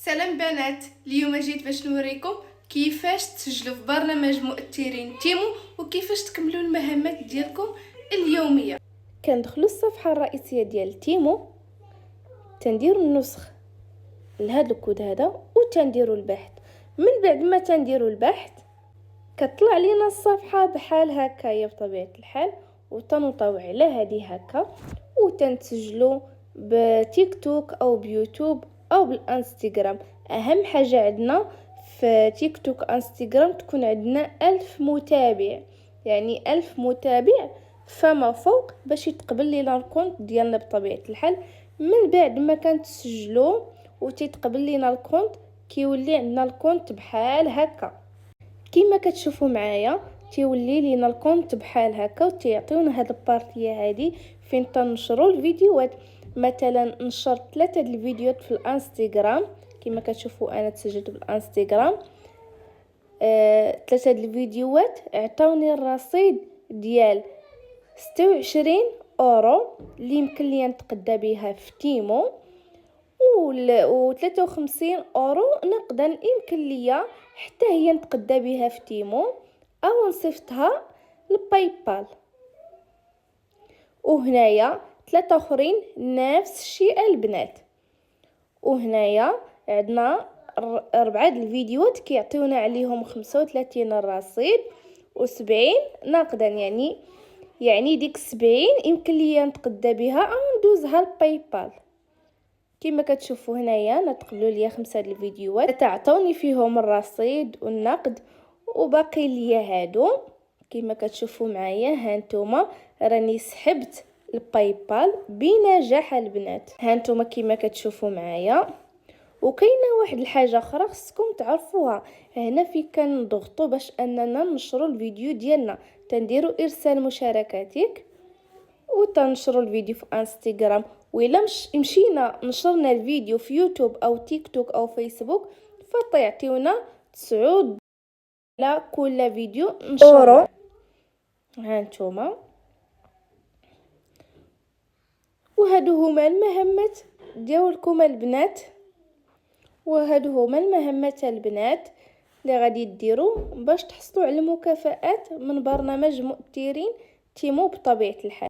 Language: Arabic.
سلام بنات، اليوم جيت باش نوريكم كيفاش تسجلوا في برنامج مؤثرين تيمو وكيفاش تكملوا المهمات ديالكم اليوميه. كندخلوا الصفحه الرئيسيه ديال تيمو، تنديروا النسخ لهذا الكود هذا وتنديروا البحث. من بعد ما تنديروا البحث كتطلع لينا الصفحه بحال هكايا بطبيعه الحال، وتنوطوا على هذه هكا وتنسجلوا بتيك توك او بيوتيوب او بالانستغرام. اهم حاجه عندنا في تيك توك انستغرام تكون عندنا 1000 متابع، يعني 1000 متابع فما فوق باش يتقبل لينا الكونت ديالنا بطبيعه الحال. من بعد ما كنتسجلوا وتيتقبل لينا الكونت كيولي عندنا الكونت بحال هكا كيما كتشوفوا معايا. تيولي لينا الكونت بحال هكا وتيعطيونا هاد البارتيه هادي فين تنشروا الفيديوهات. مثلا نشرت 3 الفيديوهات في الانستغرام كيما كتشوفوا انا تسجلت بالانستغرام. 3 الفيديوهات عطاوني الرصيد ديال 26 اورو اللي يمكن لي نتقدى بها في تيمو، و 53 اورو نقدا يمكن ليا حتى هي نتقدى بها في تيمو او نصيفطها لباي بال. وهنايا 3 اخرين نفس الشيء البنات. وهنايا عندنا 4 الفيديوهات كيعطيونا عليهم 35 الرصيد و70 نقدا، يعني ديك 70 يمكن ليا نتقدى بها او ندوزها لباي بال. كما كتشوفوا هنايا نتقبلوا ليا 5 الفيديوهات تعطوني فيهم الرصيد والنقد، وباقي ليا هادو كما كتشوفوا معايا. هانتوما راني سحبت الباي بال بنجاح البنات، هانتوما كما كتشوفوا معايا. وكاينه واحد الحاجه اخرى خصكم تعرفوها، هنا في كنضغطوا باش اننا ننشروا الفيديو ديالنا تنديروا ارسال مشاركاتك وتنشروا الفيديو في انستغرام. وإلا مشينا نشرنا الفيديو في يوتيوب او تيك توك او فيسبوك فتعطيونا 9 على كل فيديو نشرنا. هانتوما وهادو هما المهمات ديالكم البنات، وهادو هما المهمات البنات اللي غادي ديروا باش تحصلوا على المكافآت من برنامج مؤثرين تيمو بطبيعه الحال.